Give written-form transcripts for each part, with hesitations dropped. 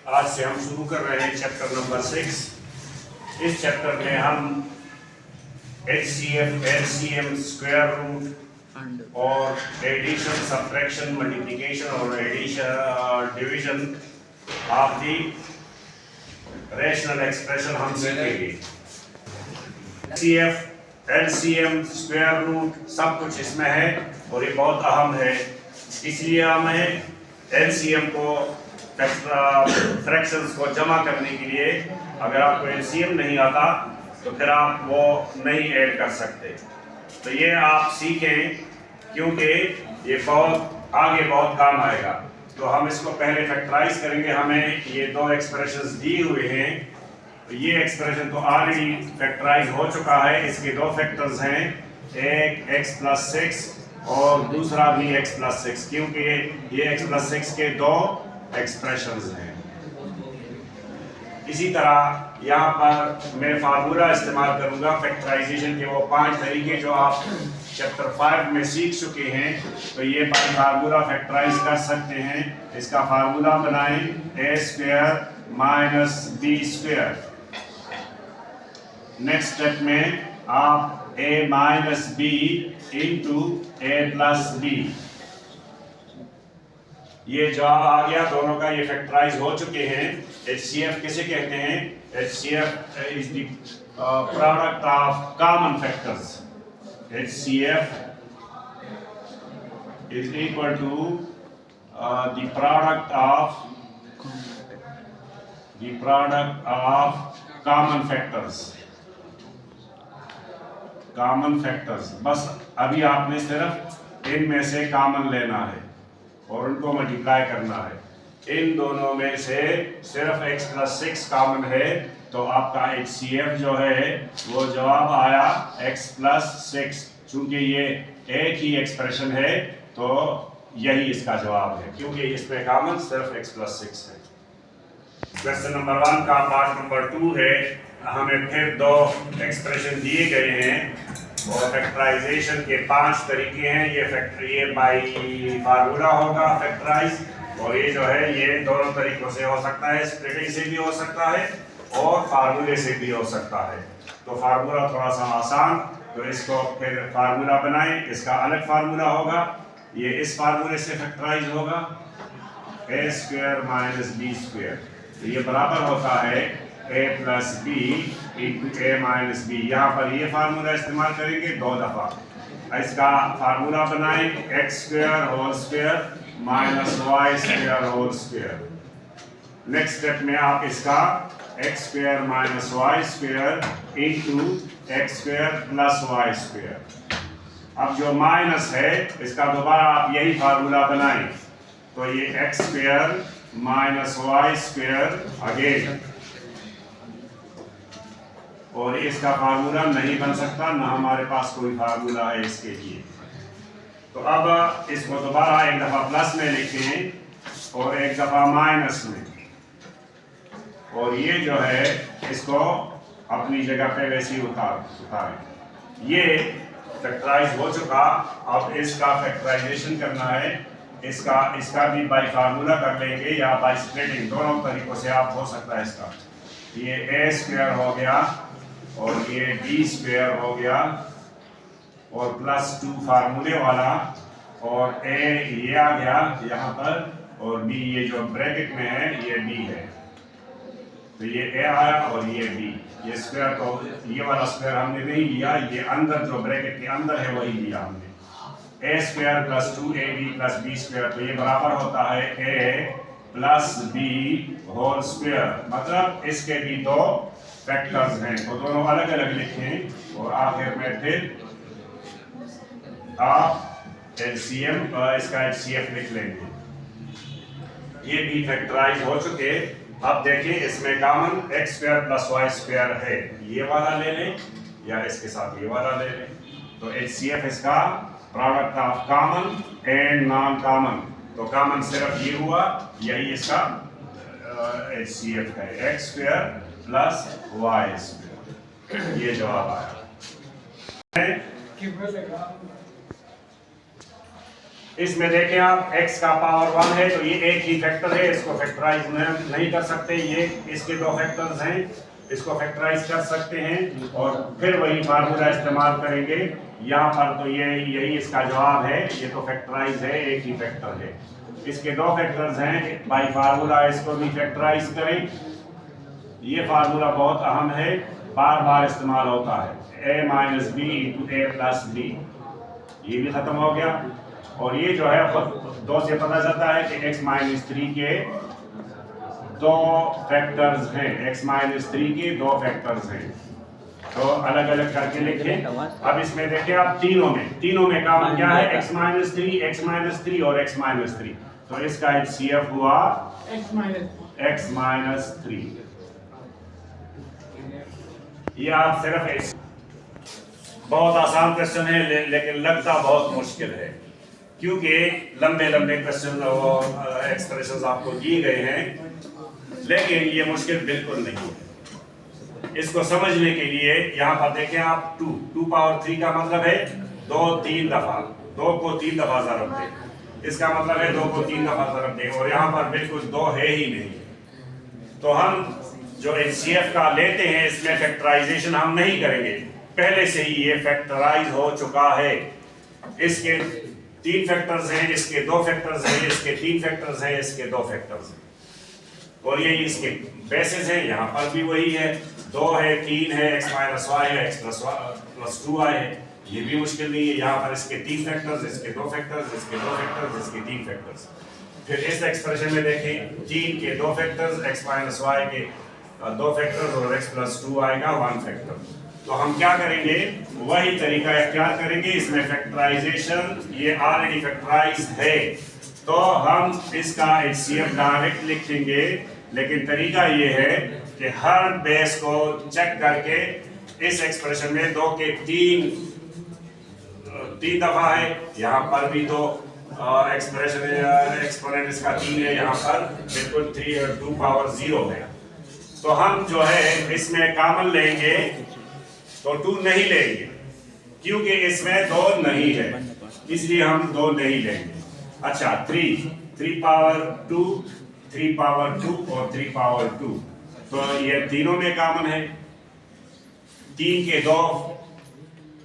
आज से हम शुरू कर रहे हैं चैप्टर नंबर 6। इस चैप्टर में हम HCF, LCM, स्क्वायर रूट और एडिशन, सब्ट्रैक्शन, मल्टीप्लिकेशन और addition, division of the rational expression हम सीखेंगे। HCF, LCM, स्क्वायर रूट सब कुछ इसमें है और ये बहुत अहम है। इसलिए हमें LCM को फ्रैक्शंस को जमा करने के लिए, अगर आपको LCM नहीं आता तो फिर आप वो नहीं ऐड कर सकते। तो ये आप सीखें क्योंकि ये बहुत आगे बहुत काम आएगा। तो हम इसको पहले फैक्टराइज करेंगे। हमें ये दो एक्सप्रेशंस दिए हुए हैं। तो ये एक्सप्रेशन तो ऑलरेडी फैक्टराइज हो चुका है। इसके दो फैक्टर्स हैं, एक x+6 और दूसरा भी x+6, क्योंकि ये x+6 के दो एक्सप्रेशंस हैं। इसी तरह यहाँ पर मैं फार्मूला इस्तेमाल करूँगा फैक्टराइजेशन के, वो 5 तरीके जो आप चैप्टर 5 में सीख चुके हैं। तो ये बाय फार्मूला फैक्टराइज कर सकते हैं। इसका फार्मूला बनाएं, a² - b²। नेक्स्ट स्टेप में आप a - b into a + b, ये जवाब आ गया दोनों का। ये फैक्टराइज हो चुके हैं। HCF किसे कहते हैं? HCF is the product of common factors. HCF is equal to the product of common factors. बस अभी आपने सिर्फ इनमें से कॉमन लेना है और उनको मल्टीप्लाई करना है। इन दोनों में से सिर्फ x+6 कॉमन है, तो आपका HCF जो है वो जवाब आया x+6। चूंकि ये एक ही एक्सप्रेशन है तो यही इसका जवाब है, क्योंकि इसमें कॉमन सिर्फ x+6 है। क्वेश्चन नंबर 1 का पार्ट नंबर 2 है। हमें फिर दो एक्सप्रेशन दिए गए हैं और फैक्टराइजेशन के 5 तरीके हैं। ये बाय फार्मूला होगा फैक्टराइज, और ये जो है ये दोनों तरीकों से हो सकता है, स्प्लिटिंग से भी हो सकता है और फार्मूले से भी हो सकता है। तो फार्मूला थोड़ा सा आसान, तो इसको फिर फार्मूला बनाएं। इसका अलग फार्मूला होगा, ये इस फार्मूले से फैक्टराइज होगा, a² - b²। तो ये बराबर होता है a + b into a - b। यहाँ पर ये फार्मूला इस्तेमाल करेंगे 2 दफ़ा। इसका फार्मूला बनाएं, x² - y² नेक्स्ट स्टेप में आप इसका x² - y² into x² + y²। अब जो माइनस है इसका दोबारा आप यही फार्मूला बनाएं। तो ये x² - y² अगेन, और इसका फार्मूला नहीं बन सकता, ना हमारे पास कोई फार्मूला है इसके लिए। तो अब इसको दोबारा एक दफ़ा प्लस में लिखें और एक दफ़ा माइनस में, और ये जो है इसको अपनी जगह पे वैसे ही उतारें। ये फैक्टराइज हो चुका। अब इसका फैक्टराइजेशन करना है। इसका भी बाय फार्मूला कर लेंगे या बाय स्प्लिटिंग, दोनों तरीकों से आप हो सकता है इसका। ये a² हो गया और ये b² हो गया और +2 फार्मूले वाला, और a ये आ गया यहाँ पर, और b ये जो ब्रैकेट में है ये b है। तो ये a आया और ये b। ये स्क्वायर तो ये वाला स्क्वायर हमने नहीं लिया, ये अंदर जो ब्रैकेट के अंदर है वही लिया हमने। a² + 2ab + b²। तो ये बराबर होता है a + b²। मतलब इसके भी दो फैक्टर्स हैं, तो दोनों अलग अलग लिखें और आखिर में फिर आप LCM इसका HCF लिख लेंगे। ये भी फैक्टराइज हो चुके। अब देखिए इसमें कॉमन x² + y² है, ये वाला ले लें या इसके साथ ये वाला ले लें। तो HCF इसका product of common and non common. तो कॉमन सिर्फ ये हुआ, यही इसका HCF है, x² + y²। ये जवाब आया। इसमें देखें आप x का पावर 1 है तो ये एक ही फैक्टर है, इसको फैक्टराइज नहीं कर सकते। ये इसके दो फैक्टर्स हैं, इसको फैक्टराइज कर सकते हैं और फिर वही फार्मूला इस्तेमाल करेंगे यहाँ पर। तो ये यही इसका जवाब है, ये तो फैक्टराइज है, एक ही फैक्टर है। इसके दो फैक्टर्स हैं, बाई फार्मूला इसको भी फैक्टराइज करें। ये फार्मूला बहुत अहम है, बार बार इस्तेमाल होता है, a minus b into a plus b. ये भी खत्म हो गया। और ये जो है दो से पता चलता है कि x माइनस 3 के दो फैक्टर्स हैं, x माइनस 3 के दो फैक्टर्स हैं। तो अलग अलग करके लिखें। अब इसमें देखें आप तीनों में काम क्या है, x माइनस 3 और x माइनस 3। तो इसका HCF हुआ x माइनस 3। ये आप सिर्फ बहुत आसान क्वेश्चन है लेकिन लगता बहुत मुश्किल है, क्योंकि लंबे लंबे क्वेश्चन और एक्सप्रेशंस आपको दिए गए हैं, लेकिन ये मुश्किल बिल्कुल नहीं है। इसको समझने के लिए यहाँ पर देखें आप 2 पावर 3 का मतलब है 2 3 दफा, 2 को 3 दफा ज़रब दें, इसका मतलब है 2 को 3 दफा ज़रब दें, और यहाँ पर बिल्कुल 2 है ही नहीं। तो हम जो HCF का लेते हैं इसमें फैक्टराइजेशन हम नहीं करेंगे, पहले से ही ये फैक्टराइज हो चुका है। इसके 3 फैक्टर्स हैं, इसके 2 फैक्टर्स हैं, इसके 3 फैक्टर्स हैं, इसके 2 फैक्टर्स हैं, और ये इसके बेसिस हैं। यहाँ पर भी वही है, 2 है, 3 है, x माइनस वाई है, x प्लस 2y है। ये भी मुश्किल नहीं है। यहाँ पर इसके 3 फैक्टर्स, इसके 2 फैक्टर्स, इसके 2 फैक्टर्स, इसके 3 फैक्टर्स। फिर इस एक्सप्रेशन में देखें 3 के 2 फैक्टर्स, x माइनस वाई के 2 फैक्टर्स और x प्लस 2y का 1 फैक्टर। तो हम क्या करेंगे, वही तरीका इख्तियार करेंगे। इसमें फैक्टराइजेशन ये ऑलरेडी फैक्टराइज है, तो हम इसका HCF डायरेक्ट लिखेंगे, लेकिन तरीका ये है कि हर बेस को चेक करके इस एक्सप्रेशन में 2 के 3 दफा है, यहाँ पर भी 2 एक्सपोनेंट इसका 3 है, यहाँ पर बिल्कुल 3 और 2 पावर 0 है। तो हम जो है इसमें कॉमन लेंगे तो 2 नहीं लेंगे, क्योंकि इसमें 2 नहीं है, इसलिए हम 2 नहीं लेंगे। अच्छा 3 पावर 2, 3 पावर 2 और 3 पावर 2, तो ये तीनों में कॉमन है। 3 के 2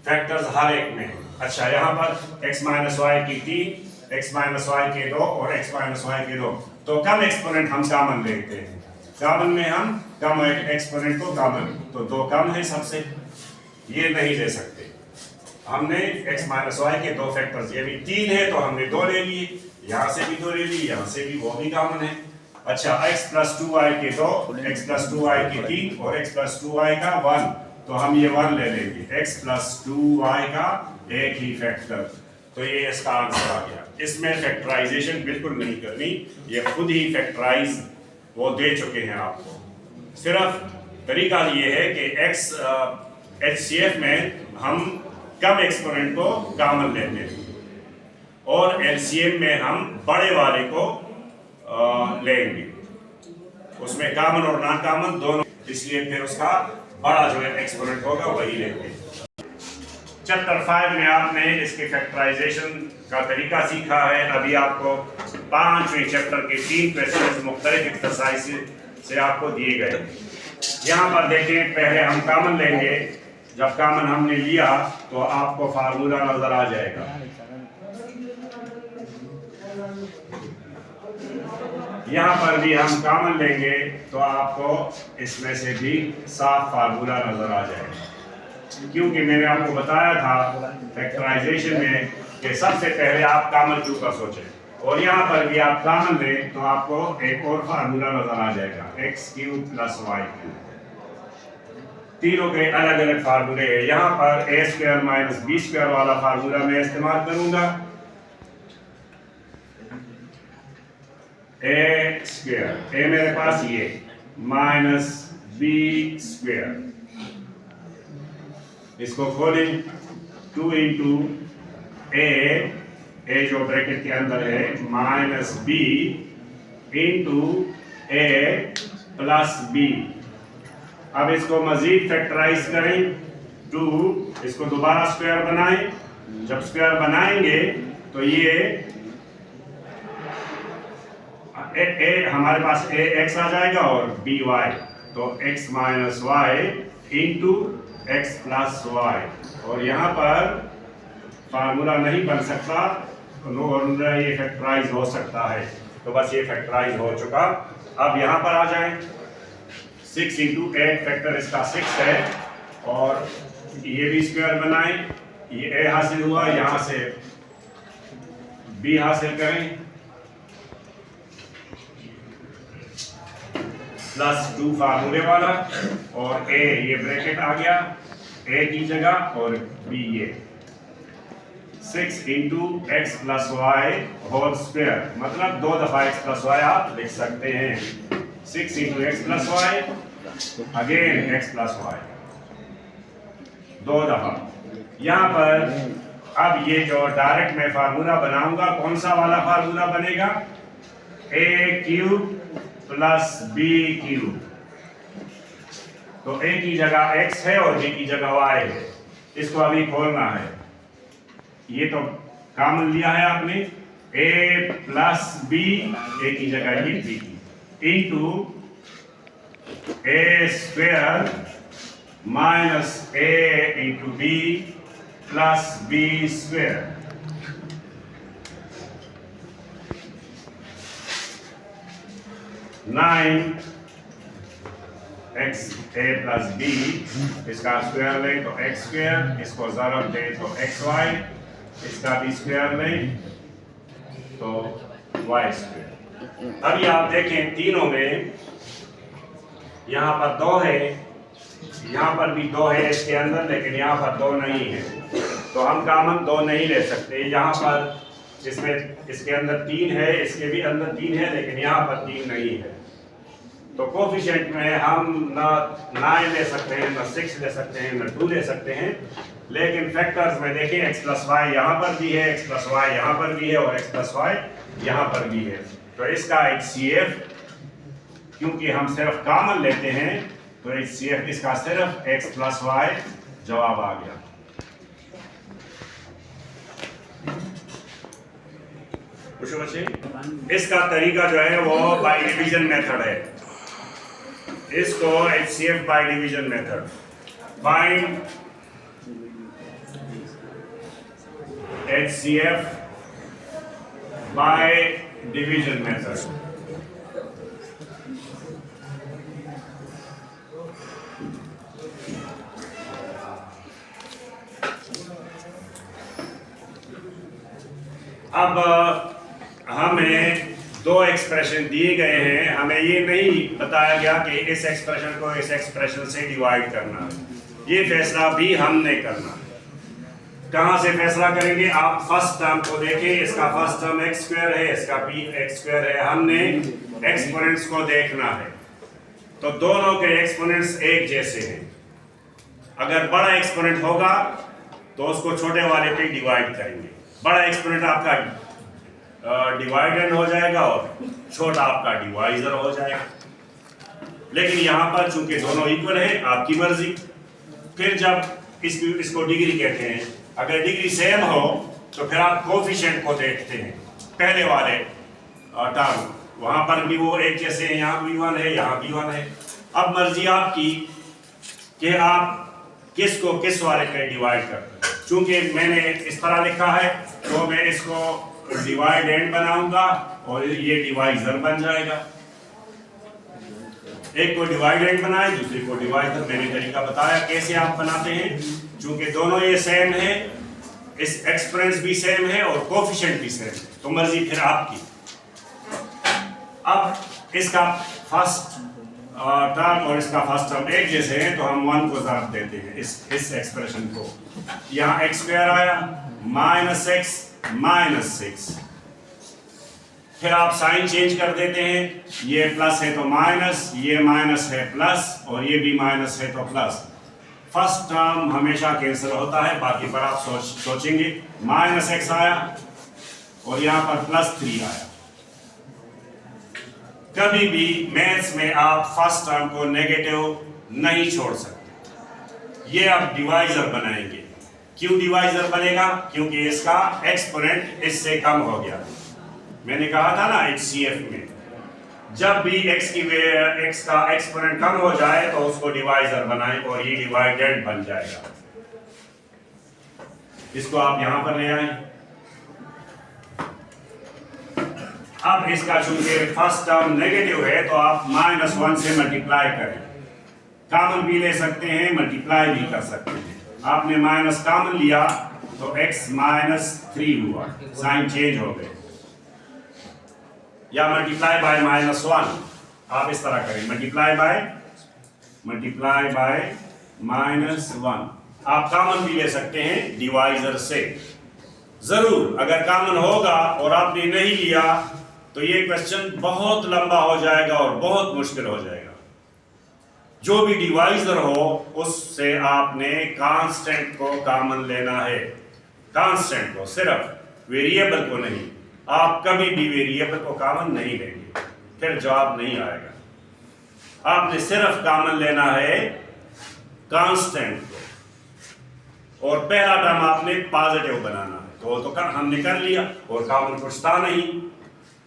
फैक्टर्स हर एक में। अच्छा यहाँ पर x माइनस वाई की 3, x माइनस वाई के 2 और x माइनस वाई के 2, तो कम एक्सपोनेंट हम कॉमन लेते हैं। कॉमन में हम कम एक्सपोनेंट को कॉमन, तो 2 कम है सबसे, ये नहीं ले सकते। हमने x माइनस वाई के 2 फैक्टर्स, ये भी 3 है तो हमने 2 ले लिए, यहाँ से भी 2 ले लिए, यहाँ से भी, वो भी कॉमन है। अच्छा x प्लस 2y के 2, x प्लस 2y के 3 और x प्लस 2y का 1, तो हम ये 1 ले लेंगे, x प्लस 2y का एक ही फैक्टर। तो ये इसका आंसर आ गया। इसमें फैक्टराइजेशन बिल्कुल नहीं करनी, ये खुद ही फैक्टराइज वो दे चुके हैं आपको। सिर्फ तरीका ये है कि HCF में हम कम एक्सपोनेंट को कॉमन लेते हैं और LCM में हम बड़े वाले को लेंगे, उसमें कॉमन और नॉन कॉमन दोनों, इसलिए फिर उसका बड़ा जो है एक्सपोनेंट होगा वही लेंगे। चैप्टर 5 में आपने इसके फैक्टराइजेशन का तरीका सीखा है। अभी आपको 5वें चैप्टर के 3 क्वेश्चन मुख्तलिफ एक्सरसाइज से आपको दिए गए। यहाँ पर देखें, पहले हम कॉमन लेंगे, जब कॉमन हमने लिया तो आपको फार्मूला नजर आ जाएगा। यहाँ पर भी हम कॉमन लेंगे तो आपको इसमें से भी साफ फार्मूला नजर आ जाएगा, क्योंकि मैंने आपको बताया था फैक्टराइजेशन में कि सबसे पहले आप कॉमन क्यू का सोचें, और यहाँ पर भी आप कॉमन लें तो आपको एक और फार्मूला नजर आ जाएगा, x³ प्लस y³। तीनों के अलग अलग फार्मूले हैं। यहाँ पर a² माइनस b² वाला फार्मूला मैं इस्तेमाल करूंगा। a² मेरे पास ये माइनस b², इसको खोलें, 2 इंटू a जो ब्रैकेट के अंदर है minus b into a plus b। अब इसको मजीद फैक्टराइज करें, 2, इसको दोबारा स्क्वायर बनाएं। जब स्क्वायर बनाएंगे तो ये हमारे पास ए एक्स आ जाएगा और बी वाई, तो x minus y into x plus y. और यहाँ पर फार्मूला नहीं बन सकता, ये फैक्टराइज हो सकता है, तो बस ये फैक्टराइज हो चुका। अब यहाँ पर आ जाए, 6 इंटू 8 फैक्टर इसका 6 है, और ये भी स्क्वायर बनाए, ये a हासिल हुआ, यहाँ से b हासिल करें, +2 फार्मूले वाला, और a ये ब्रैकेट आ गया a की जगह, और b ये 6 into x plus y whole square, मतलब 2 दफा x प्लस वाई आप लिख सकते हैं। 6 into x plus y again x plus y, 2 दफा। यहाँ पर अब ये जो डायरेक्ट मैं फार्मूला बनाऊंगा, कौन सा वाला फार्मूला बनेगा? a cube plus b cube. तो a की जगह x है और b की जगह y है, इसको अभी खोलना है। ये तो कॉमन लिया है आपने, a प्लस b, a की जगह ये b into a square minus a into b plus b square. x a plus b, इसका स्क्वायर लें तो x स्क्वायर, इसको ज़रब दें तो xy, इसका भी स्क्वायर लें तो y स्क्वायर। अभी आप देखें तीनों में, यहाँ पर 2 है, यहाँ पर भी 2 है इसके अंदर, लेकिन यहाँ पर 2 नहीं है, तो हम कॉमन 2 नहीं ले सकते। यहाँ पर इसमें इसके अंदर 3 है, इसके भी अंदर 3 है, लेकिन यहाँ पर 3 नहीं है। तो कोफिशिएंट में हम ना 9 ले सकते हैं, ना 6 ले सकते हैं, ना 2 ले सकते हैं, लेकिन फैक्टर्स में देखें x प्लस वाई यहाँ पर भी है, x प्लस वाई यहाँ पर भी है, और x प्लस वाई यहाँ पर भी है। तो इसका HCF, क्योंकि हम सिर्फ कॉमन लेते हैं, तो HCF इसका सिर्फ x प्लस वाई जवाब आ गया। पूछो बच्चे, इसका तरीका जो है वो बाय डिवीजन मेथड है, इसको HCF by division method, find HCF by division method. अब हमें 2 एक्सप्रेशन दिए गए हैं, हमें ये नहीं बताया गया कि इस एक्सप्रेशन को इस एक्सप्रेशन से डिवाइड करना है, ये फैसला भी हमने करना है। कहाँ से फैसला करेंगे? आप फर्स्ट टर्म को देखें, इसका फर्स्ट टर्म x स्क्वायर है, इसका b x स्क्वायर है, हमने एक्सपोनेंट्स को देखना है। तो दोनों के एक्सपोनेंट्स एक जैसे हैं, अगर बड़ा एक्सपोनेंट होगा तो उसको छोटे वाले पे डिवाइड करेंगे, बड़ा एक्सपोनेंट आपका डिवाइडेंड हो जाएगा और छोटा आपका डिवाइजर हो जाएगा। लेकिन यहाँ पर चूंकि दोनों इक्वल है, आपकी मर्जी। फिर जब इसको डिग्री कहते हैं, अगर डिग्री सेम हो तो फिर आप कोफिशिएंट को देखते हैं, पहले वाले टर्म वहाँ पर भी वो एक जैसे हैं, यहाँ भी 1 है, यहाँ भी 1 है। अब मर्जी आपकी कि आप किसको किस वाले पे डिवाइड करते हैं। चूंकि मैंने इस तरह लिखा है तो मैं इसको डिवाइडेंड बनाऊंगा और ये डिवाइजर बन जाएगा। एक को डिवाइडेंड बनाए, दूसरे को डिवाइजर। मैंने तरीका बताया कैसे आप बनाते हैं, चूंकि दोनों ये सेम है, इस एक्सपोनेंट्स भी सेम है और कोफिशिएंट भी सेम है, तो मर्जी फिर आपकी। अब इसका फर्स्ट टर्म और इसका फर्स्ट टर्म एक जैसे हैं, तो हम 1 को ज़रब देते हैं इस एक्सप्रेशन को। यहाँ x स्क्वायर आया -6, फिर आप साइन चेंज कर देते हैं, ये प्लस है तो माइनस, ये माइनस है प्लस, और ये भी माइनस है तो प्लस। फर्स्ट टर्म हमेशा कैंसिल होता है, बाकी पर आप सोचेंगे। -x आया और यहाँ पर +3 आया। कभी भी मैथ्स में आप फर्स्ट टर्म को नेगेटिव नहीं छोड़ सकते। ये आप डिवाइजर बनाएंगे। क्यों डिवाइजर बनेगा? क्योंकि इसका एक्सपोनेंट इससे कम हो गया। मैंने कहा था ना HCF में जब भी x का एक्सपोनेंट कम हो जाए तो उसको डिवाइजर बनाएं और ये डिवाइडेड बन जाएगा। इसको आप यहां पर ले आए। अब इसका चूंकि फर्स्ट टर्म नेगेटिव है तो आप -1 से मल्टीप्लाई करें। कॉमन भी ले सकते हैं, मल्टीप्लाई भी कर सकते हैं। आपने माइनस कॉमन लिया तो x -3 हुआ, साइन चेंज हो गए। या मल्टीप्लाई बाय -1, आप इस तरह करें, मल्टीप्लाई बाय -1। आप कॉमन भी ले सकते हैं डिवाइजर से। जरूर अगर कॉमन होगा और आपने नहीं लिया तो ये क्वेश्चन बहुत लंबा हो जाएगा और बहुत मुश्किल हो जाएगा। जो भी डिवाइजर हो उससे आपने कांस्टेंट को कॉमन लेना है, कांस्टेंट को, सिर्फ वेरिएबल को नहीं। आप कभी भी वेरिएबल को कॉमन नहीं लेंगे, फिर जवाब नहीं आएगा। आपने सिर्फ कॉमन लेना है कांस्टेंट को, और पहला टर्म आपने पॉजिटिव बनाना है। तो हमने कर लिया और कॉमन कुछ था नहीं।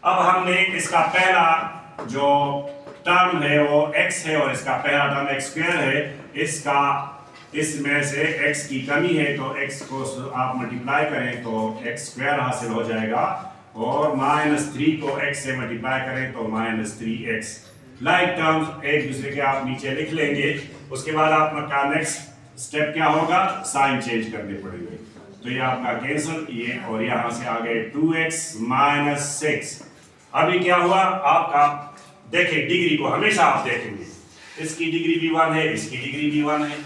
अब हमने इसका पहला जो टर्म है वो x है और इसका पहला टर्म x² है। इसमें से x की कमी है तो x को आप मल्टीप्लाई करें तो x² हासिल हो जाएगा, और -3 को x से मल्टीप्लाई करें तो -3x। लाइक टर्म्स एक दूसरे के आप नीचे लिख लेंगे। उसके बाद आपका नेक्स्ट स्टेप क्या होगा, साइन चेंज करने पड़ेंगे। तो ये आपका कैंसिल, ये और यहां से आ गए 2x - 6। अभी क्या हुआ आपका, देखिए डिग्री को हमेशा आप देखेंगे, इसकी डिग्री भी 1 है, इसकी डिग्री भी 1 है।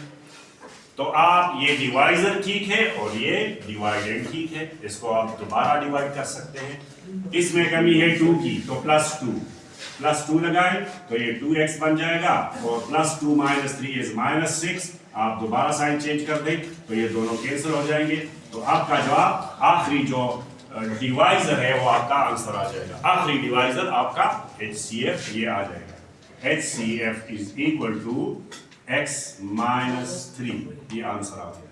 तो आप ये डिवाइजर ठीक है और ये डिवाइडेंड ठीक है, इसको आप दोबारा डिवाइड कर सकते हैं। इसमें कमी है 2 की तो +2 लगाएं तो ये 2x बन जाएगा, और +2 - 3 इज -6। आप दोबारा साइन चेंज कर दें तो ये दोनों कैंसिल हो जाएंगे। तो आपका जवाब, आखिरी जो डिवाइजर है वो आपका आंसर आ जाएगा। आखिरी डिवाइजर आपका HCF ये आ जाएगा। HCF is equal to x - 3, ये आंसर आ जाएगा।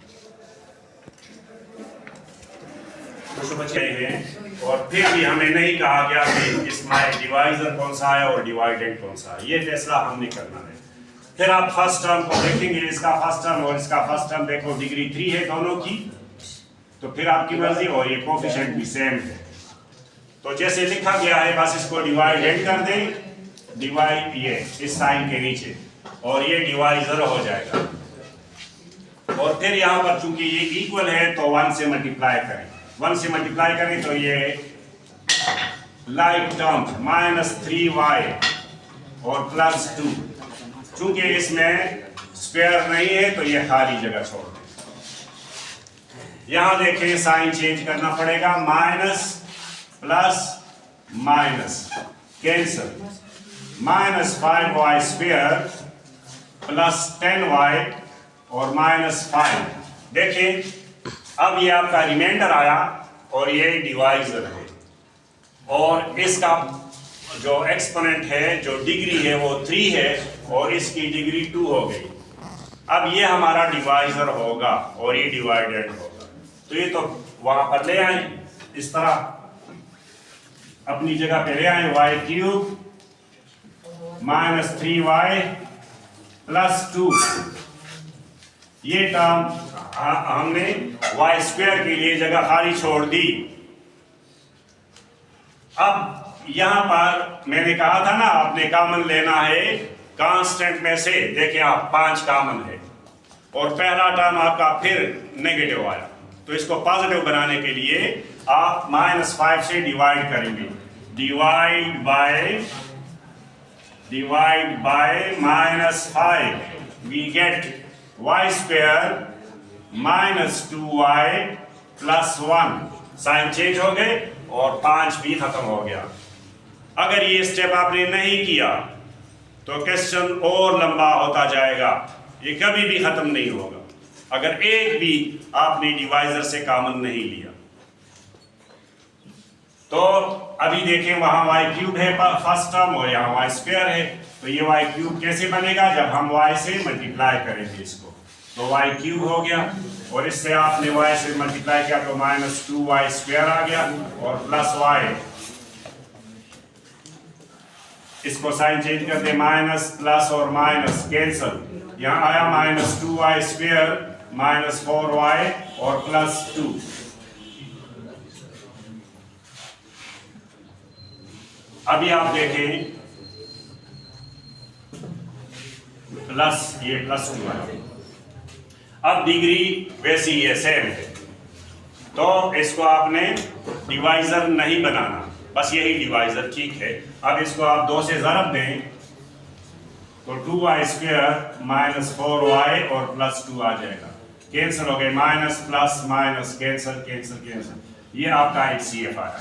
कुछ बचे हैं और फिर भी हमें नहीं कहा गया कि इसमें डिवाइजर कौन सा है और डिवाइडेंड कौन सा है, ये फैसला हमने करना है। फिर आप फर्स्ट टर्म को देखेंगे, इसका फर्स्ट टर्म और इसका फर्स्ट टर्म देखो, डिग्री 3 है दोनों की, तो फिर आपकी मर्जी, और ये कोफिशिएंट भी सेम है। तो जैसे लिखा गया है बस इसको डिवाइडेंड कर दें, डिवाइड ये इस साइन के नीचे, और ये डिवाइजर हो जाएगा। और फिर यहाँ पर चूंकि ये इक्वल है तो 1 से मल्टीप्लाई करें, 1 से मल्टीप्लाई करें तो ये लाइक टर्म -3y और +2। चूंकि इसमें स्क्वायर नहीं है तो ये खाली जगह छोड़ दें। यहां देखें साइन चेंज करना पड़ेगा, minus plus minus cancel, -5y² plus 10y और -5। देखें अब ये आपका रिमाइंडर आया और ये डिवाइजर है, और इसका जो एक्सपोनेंट है, जो डिग्री है वो 3 है और इसकी डिग्री 2 हो गई। अब ये हमारा डिवाइजर होगा और ये डिवाइडेड होगा। तो ये तो वहां पर ले आए, इस तरह अपनी जगह पे ले आए, y³ -3y + 2। ये टर्म हमने y² के लिए जगह खाली छोड़ दी। अब यहां पर मैंने कहा था ना, आपने कॉमन लेना है कांस्टेंट में से। देखिए आप 5 कॉमन है और पहला टर्म आपका फिर नेगेटिव आया, तो इसको पॉजिटिव बनाने के लिए आप -5 से डिवाइड करेंगे। Divide by -5 we get y² -2y + 1। Sign change हो गए और 5 भी खत्म हो गया। अगर ये स्टेप आपने नहीं किया तो क्वेश्चन और लंबा होता जाएगा, ये कभी भी खत्म नहीं होगा अगर एक भी आपने डिवाइजर से कॉमन नहीं लिया। तो अभी देखें वहां y³ है फर्स्ट टर्म और यहाँ y² है, तो ये y³ कैसे बनेगा, जब हम y से मल्टीप्लाई करेंगे इसको, तो y³ हो गया, और इससे आपने y से मल्टीप्लाई किया तो -2y² आ गया और +y। इसको साइन चेंज कर दे, माइनस प्लस और माइनस कैंसल, यहाँ आया minus 2y square minus 4y और प्लस 2। अभी आप देखें प्लस, ये प्लस 2 है। अब डिग्री वैसी है, सेम है, तो इसको आपने डिवाइजर नहीं बनाना, बस यही डिवाइजर ठीक है। अब इसको आप 2 से ज़रब दें तो 2y स्क्वायर माइनस 4y और प्लस 2 आ जाएगा, कैंसिल हो गए, minus plus minus cancel cancel cancel. ये आपका HCF आया।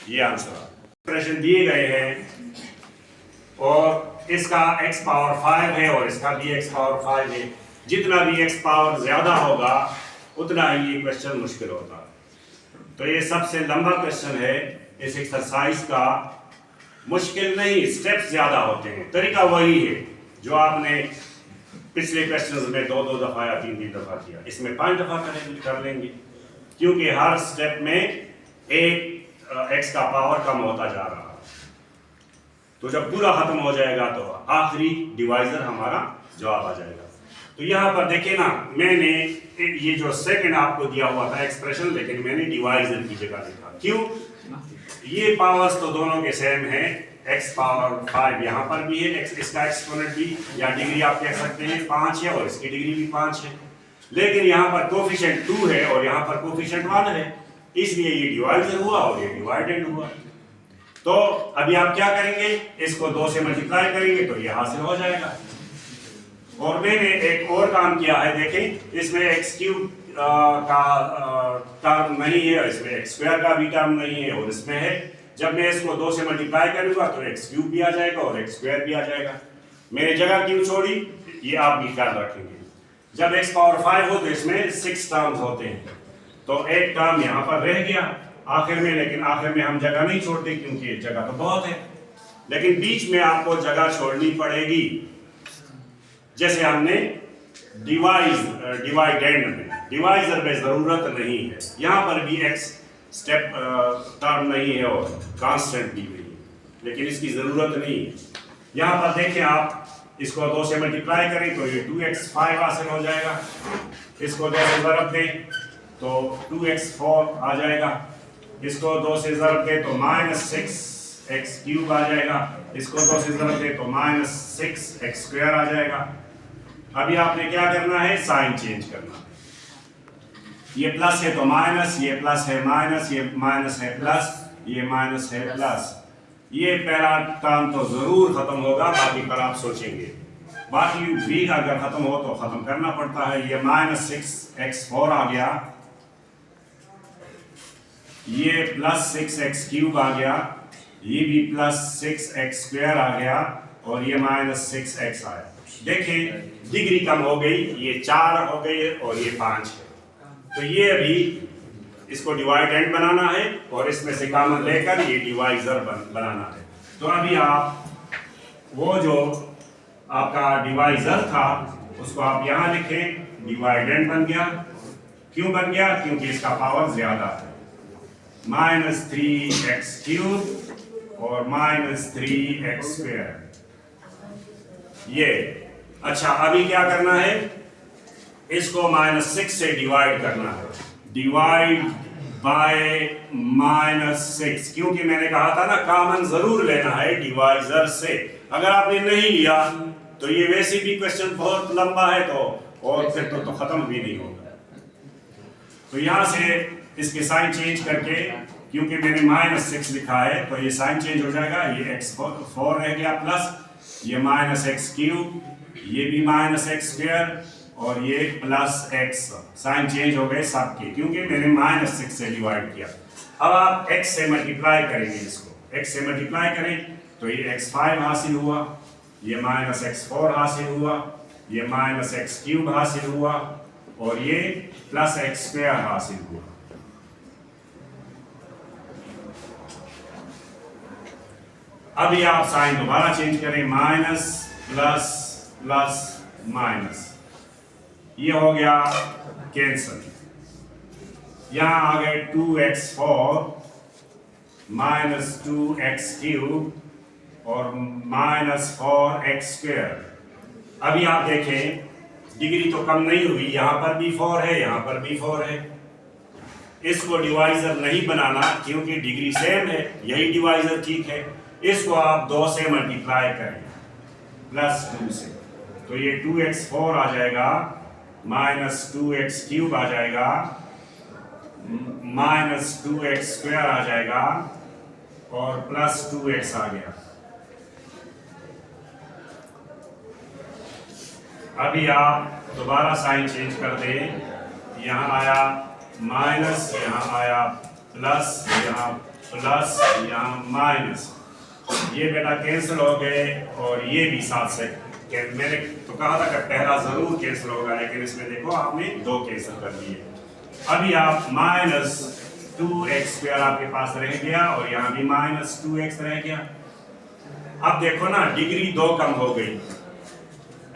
ये आंसर एक्सप्रेशन दिए गए हैं और इसका x पावर 5 है और इसका भी x पावर 5 है। जितना भी x पावर ज्यादा होगा उतना ही ये क्वेश्चन मुश्किल होता है। तो ये सबसे लंबा क्वेश्चन है इस एक्सरसाइज का। मुश्किल नहीं, स्टेप्स ज्यादा होते हैं, तरीका वही है जो आपने पिछले क्वेश्चंस में 2-2 दफा या 3-3 दफा किया, इसमें 5 दफा कर लेंगे, क्योंकि हर स्टेप में एक x का पावर कम होता जा रहा है। तो जब पूरा खत्म हो जाएगा तो आखिरी डिवाइजर हमारा जवाब आ जाएगा। तो यहाँ पर देखिए ना, मैंने ये जो सेकंड आपको दिया हुआ था एक्सप्रेशन, लेकिन मैंने डिवाइजर की जगह लिखा। क्यों? ये पावर्स तो दोनों के सेम है, x पावर 5 यहाँ पर भी है, इसका एक्सपोनेंट भी या डिग्री आप कह सकते हैं 5 है और इसकी डिग्री भी 5 है, लेकिन यहाँ पर कोफिशिएंट 2 है और यहाँ पर कोफिशिएंट 1 है, इसलिए ये डिवाइजर हुआ और ये डिवाइडेड हुआ। तो अभी आप क्या करेंगे, इसको 2 से मल्टीप्लाई करेंगे तो ये हासिल हो जाएगा। और मैंने एक और काम किया है, देखें इसमें x क्यूब का टर्म नहीं है, इसमें x स्क्वायर का भी टर्म नहीं है और इसमें है। जब मैं इसको 2 से मल्टीप्लाई करूंगा तो x क्यूब भी आ जाएगा और x स्क्वायर भी आ जाएगा। मैंने जगह क्यों छोड़ी, ये आप भी ख्याल रखेंगे। जब x पावर 5 हो तो इसमें 6 टर्म्स होते हैं, तो एक टर्म यहाँ पर रह गया आखिर में, लेकिन आखिर में हम जगह नहीं छोड़ते क्योंकि जगह तो बहुत है, लेकिन बीच में आपको जगह छोड़नी पड़ेगी। जैसे हमने डिवाइडेंड में, डिवाइजर में जरूरत नहीं है, यहाँ पर भी x स्टेप टर्म नहीं है और कांस्टेंट भी नहीं है, लेकिन इसकी जरूरत नहीं है। यहाँ पर देखें आप, इसको 2 से मल्टीप्लाई करें तो ये 2x5 हासिल हो जाएगा, इसको 2 से ज़रब दें तो 2x4 आ जाएगा, इसको 2 से ज़रब दें तो -6x क्यूब आ जाएगा, इसको 2 से ज़रब दें तो -6x स्क्वायर आ जाएगा। अभी आपने क्या करना है, साइन चेंज करना। ये प्लस है तो माइनस, ये प्लस है माइनस, ये माइनस है प्लस, ये माइनस है प्लस। ये पहला टर्म तो जरूर खत्म होगा, बाकी पर आप सोचेंगे। बाकी भी अगर खत्म हो तो खत्म करना पड़ता है। ये -6x4 आ गया, ये +6x क्यूब आ गया, ये भी +6x स्क्वायर आ गया और ये -6x आया। देखें डिग्री कम हो गई, ये 4 हो गई और ये 5 है। तो ये अभी इसको डिवाइडेंड बनाना है और इसमें से कॉमन लेकर ये डिवाइजर बनाना है। तो अभी आप वो जो आपका डिवाइजर था उसको आप यहाँ लिखें, डिवाइडेंड बन गया। क्यों बन गया? क्योंकि इसका पावर ज्यादा है, -3x क्यूब और -3x स्क्वायर। ये अच्छा, अभी क्या करना है, इसको -6 से डिवाइड करना है, डिवाइड बाय -6, क्योंकि मैंने कहा था ना कॉमन जरूर लेना है डिवाइजर से। अगर आपने नहीं लिया तो ये वैसे भी क्वेश्चन बहुत लंबा है तो और फिर तो खत्म भी नहीं होगा। तो यहाँ से इसके साइन चेंज करके, क्योंकि मैंने -6 लिखा है तो ये साइन चेंज हो जाएगा, ये x4 रह गया प्लस ये -x क्यूब, ये भी -x स्क्वायर और ये +x। साइन चेंज हो गए सबके, क्योंकि मैंने -6 से डिवाइड किया। अब आप x से मल्टीप्लाई करेंगे, इसको x से मल्टीप्लाई करें तो ये x5 हासिल हुआ, ये -x4 हासिल हुआ, ये -x क्यूब हासिल हुआ और ये +x स्क्वायर हासिल हुआ। अभी आप साइन दोबारा चेंज करें, माइनस प्लस प्लस माइनस, ये हो गया कैंसल। यहाँ आ गए 2x4 माइनस 2x³ और माइनस 4x²। अभी आप देखें डिग्री तो कम नहीं हुई, यहाँ पर भी 4 है, यहाँ पर भी 4 है। इसको डिवाइजर नहीं बनाना क्योंकि डिग्री सेम है, यही डिवाइजर ठीक है। इसको आप 2 से मल्टीप्लाई करें प्लस 2 से, तो ये 2x4 आ जाएगा माइनस 2x³ आ जाएगा माइनस 2x² आ जाएगा और प्लस 2x आ गया। अभी आप दोबारा साइन चेंज कर दें, यहाँ आया माइनस, यहाँ आया प्लस, यहाँ प्लस, यहाँ माइनस, ये बेटा कैंसिल हो गए और ये भी साथ से। मैंने तो कहा था कि पहला जरूर कैंसिल होगा, लेकिन इसमें देखो आपने 2 कैंसिल कर दिए। अभी आप माइनस 2x² आपके पास रह गया और यहाँ भी माइनस 2x रह गया। अब देखो ना डिग्री 2 कम हो गई,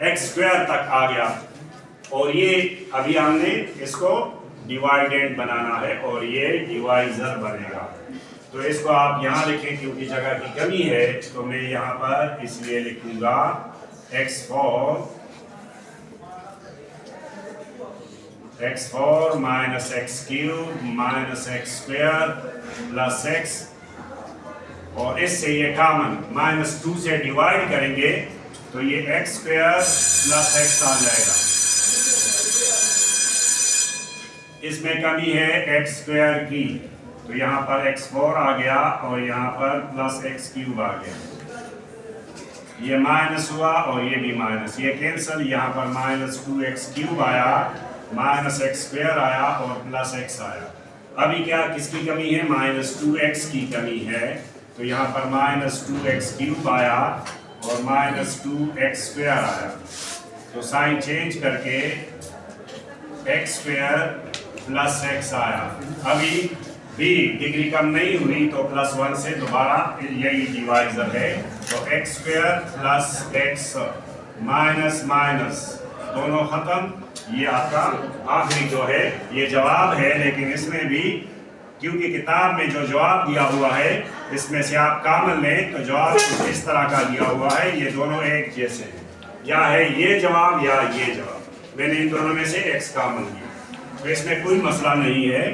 x² तक आ गया और ये अभी हमने इसको डिवाइडेंड बनाना है और ये डिवाइजर बनेगा। तो इसको आप यहाँ लिखें क्योंकि जगह की कमी है, तो मैं यहाँ पर इसलिए लिखूंगा x4 minus x³ minus x² plus x, और इससे ये कॉमन माइनस 2 से डिवाइड करेंगे तो ये x² प्लस x आ जाएगा। इसमें कमी है x² की, तो यहाँ पर x4 आ गया और यहाँ पर प्लस x³ आ गया। ये माइनस हुआ और ये भी माइनस, ये कैंसिल, यहाँ पर माइनस 2x³ आया, माइनस x² आया और प्लस x आया। अभी क्या किसकी कमी है? माइनस 2x की कमी है, तो यहाँ पर माइनस 2x³ आया और माइनस 2x² आया। तो साइन चेंज करके x² प्लस x आया। अभी भी डिग्री कम नहीं हुई तो प्लस 1 से दोबारा यही डिवाइजर है, तो x² plus x minus minus दोनों खत्म। ये आपका आखिरी जो है ये जवाब है, लेकिन इसमें भी क्योंकि किताब में जो जवाब दिया हुआ है इसमें से आप कॉमन लें तो जवाब इस तरह का दिया हुआ है, ये दोनों एक जैसे हैं, या है ये जवाब या ये जवाब। मैंने इन दोनों में से x कॉमन लिया, तो इसमें कोई मसला नहीं है।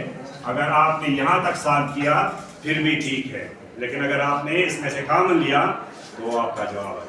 अगर आपने यहाँ तक सॉल्व किया फिर भी ठीक है, लेकिन अगर आपने इसमें से कॉमन लिया तो आपका जवाब है।